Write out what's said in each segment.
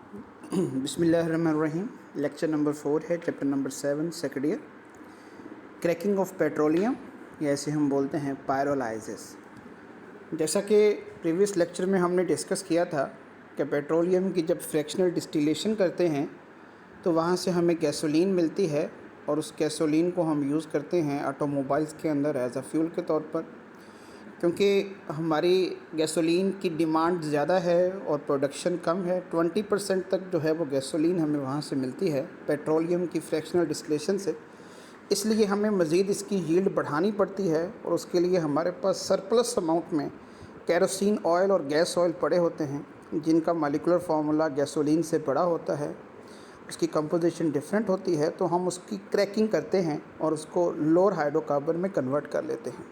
बिस्मिल्लाहिर्रहमानिर्रहीम। Lecture number 4 है, chapter number 7, second year, cracking of petroleum, या ऐसे हम बोलते हैं पायरोलाइसिस। जैसा कि प्रीवियस लेक्चर में हमने डिस्कस किया था कि पेट्रोलियम की जब फ्रैक्शनल डिस्टिलेशन करते हैं तो वहाँ से हमें गैसोलीन मिलती है, और उस गैसोलीन को हम यूज़ करते हैं ऑटोमोबाइल्स के अंदर एज अ फ्यूल के तौर पर। क्योंकि हमारी गैसोलीन की डिमांड ज़्यादा है और प्रोडक्शन कम है, 20% तक जो है वो गैसोलीन हमें वहाँ से मिलती है पेट्रोलियम की फ्रैक्शनल डिस्टिलेशन से। इसलिए हमें मज़ीद इसकी यील्ड बढ़ानी पड़ती है, और उसके लिए हमारे पास सरप्लस अमाउंट में केरोसिन ऑयल और गैस ऑयल पड़े होते हैं, जिनका मॉलिक्यूलर फार्मूला गैसोलीन से बड़ा होता है, उसकी कंपोजिशन डिफरेंट होती है। तो हम उसकी क्रैकिंग करते हैं और उसको लोअर हाइड्रोकार्बन में कन्वर्ट कर लेते हैं।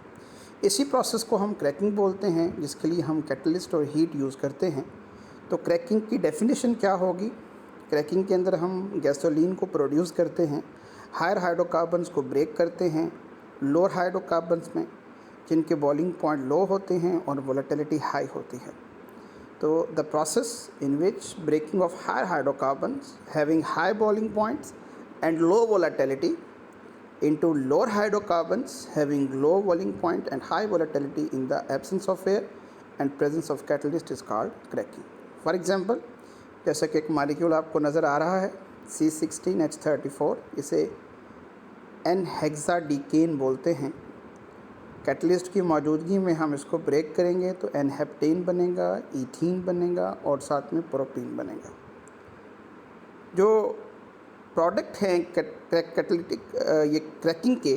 इसी प्रोसेस को हम क्रैकिंग बोलते हैं, जिसके लिए हम कैटलिस्ट और हीट यूज़ करते हैं। तो क्रैकिंग की डेफिनेशन क्या होगी? क्रैकिंग के अंदर हम गैसोलीन को प्रोड्यूस करते हैं, हायर हाइड्रोकार्बन्स को ब्रेक करते हैं लोअर हाइड्रोकार्बन्स में, जिनके बॉइलिंग पॉइंट लो होते हैं और वोलेटिलिटी हाई होती है। तो the process in which breaking of higher hydrocarbons having high boiling points and low volatility into lower hydrocarbons having low boiling point and high volatility in the absence of air and presence of catalyst is called cracking. For example, जैसा कि एक molecule आपको नज़र आ रहा है C16H34, इसे N-हेक्साडीकेन बोलते हैं। कैटलिस्ट की मौजूदगी में हम इसको ब्रेक करेंगे तो N-हेप्टेन बनेगा, ईथीन बनेगा और साथ में प्रोपीन बनेगा। जो प्रोडक्ट हैं कैटलिटिक ये क्रैकिंग के,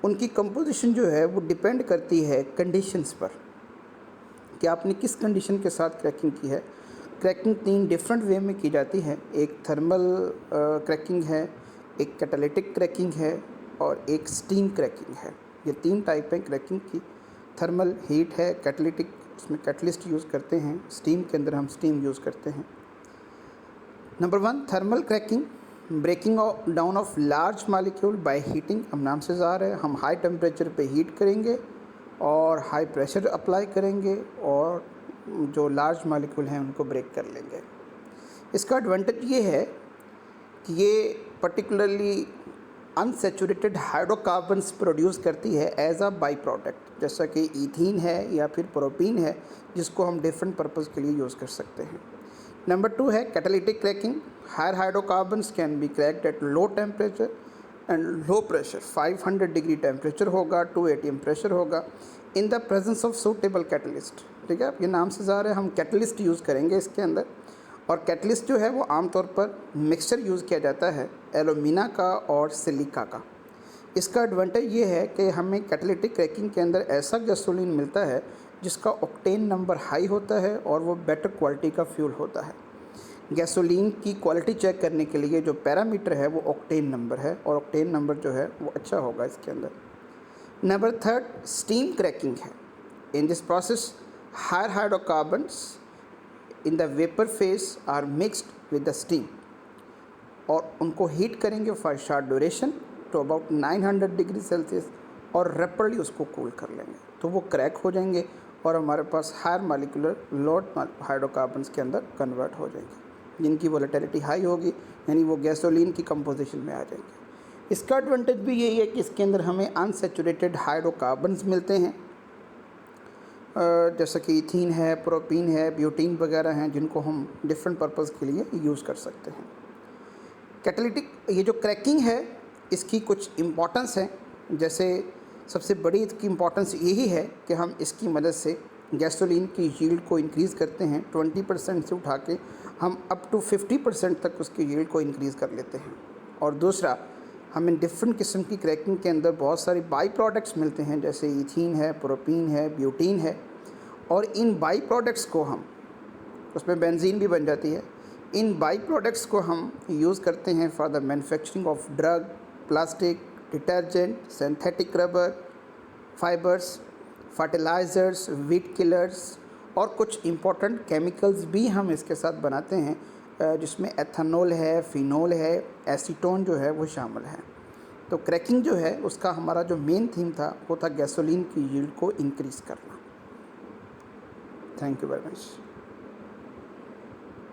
उनकी कंपोजिशन जो है वो डिपेंड करती है कंडीशंस पर कि आपने किस कंडीशन के साथ क्रैकिंग की है। क्रैकिंग 3 डिफरेंट वे में की जाती है। एक थर्मल क्रैकिंग है, एक कैटालिटिक क्रैकिंग है और एक स्टीम क्रैकिंग है। ये 3 टाइप हैं क्रैकिंग की। थर्मल हीट है, कैटालिटिक उसमें कैटलिस्ट यूज़ करते हैं, स्टीम के अंदर हम स्टीम यूज़ करते हैं। Number 1, thermal cracking, breaking down of large molecule by heating. हम नाम से ज़ाहिर है, हम हाई टेम्परेचर पे हीट करेंगे और हाई प्रेशर अप्लाई करेंगे और जो लार्ज मालिक्यूल हैं उनको ब्रेक कर लेंगे। इसका एडवांटेज ये है कि ये पर्टिकुलरली अनसैचुरेटेड हाइड्रोकार्बन्स प्रोड्यूस करती है एज अ बाई प्रोडक्ट, जैसा कि ईथीन है या फिर प्रोपीन है, जिसको हम डिफरेंट पर्पज़ के लिए यूज़ कर सकते हैं। नंबर 2 है catalytic cracking. Higher hydrocarbons can be cracked at low temperature and low pressure. 500 degree temperature होगा, 2 atm प्रेशर होगा, in the presence of suitable catalyst. ठीक है, ये नाम से ज़ाहिर है, हम कैटलिस्ट यूज़ करेंगे इसके अंदर। और कैटलिस्ट जो है वो आमतौर पर मिक्सचर यूज़ किया जाता है एलुमिना का और सिलिका का। इसका एडवांटेज ये है कि हमें कैटालिटिक क्रैकिंग के अंदर ऐसा गैसोलीन मिलता है जिसका ऑक्टेन नंबर हाई होता है और वो बेटर क्वालिटी का फ्यूल होता है। गैसोलीन की क्वालिटी चेक करने के लिए जो पैरामीटर है वो ऑक्टेन नंबर है, और ऑक्टेन नंबर जो है वो अच्छा होगा इसके अंदर। नंबर 3, स्टीम क्रैकिंग है। In this process higher hydrocarbons in the vapour phase are mixed with the steam, और उनको हीट करेंगे for short duration to about 900 degree Celsius, और रैपिडली उसको कूल कर लेंगे तो वो क्रैक हो जाएंगे और हमारे पास हायर मालिकुलर लोड हाइड्रोकार्बन्स के अंदर कन्वर्ट हो जाएंगे, जिनकी वोलेटिलिटी हाई होगी, यानी वो गैसोलीन की कंपोजिशन में आ जाएंगे। इसका एडवांटेज भी यही है कि इसके अंदर हमें अनसैचुरेटेड हाइड्रोकार्बन्स मिलते हैं, जैसा कि इथीन है, प्रोपीन है, ब्यूटीन वगैरह हैं, जिनको हम डिफरेंट पर्पज़ के लिए यूज़ कर सकते हैं। कैटालिटिक ये जो क्रैकिंग है इसकी कुछ इम्पॉर्टेंस है। जैसे सबसे बड़ी इसकी इम्पॉर्टेंस यही है कि हम इसकी मदद से गैसोलीन की यील्ड को इंक्रीज़ करते हैं। 20% से उठा के हम अप टू 50% तक उसकी यील्ड को इंक्रीज़ कर लेते हैं। और दूसरा, हमें डिफरेंट किस्म की क्रैकिंग के अंदर बहुत सारी बाई प्रोडक्ट्स मिलते हैं, जैसे इथीन है, प्रोपीन है, ब्यूटीन है, और इन बाई प्रोडक्ट्स को हम, उसमें बेंजीन भी बन जाती है, इन बाई प्रोडक्ट्स को हम यूज़ करते हैं for the manufacturing of drug, plastic, detergent, synthetic rubber, fibres, fertilisers, weed killers, और कुछ इम्पोर्टेंट केमिकल्स भी हम इसके साथ बनाते हैं, जिसमें एथेनॉल है, फिनॉल है, एसीटोन जो है वो शामिल है। तो क्रैकिंग जो है उसका हमारा जो मेन थीम था वो था गैसोलीन की यील्ड को इंक्रीज़ करना। Thank you very much.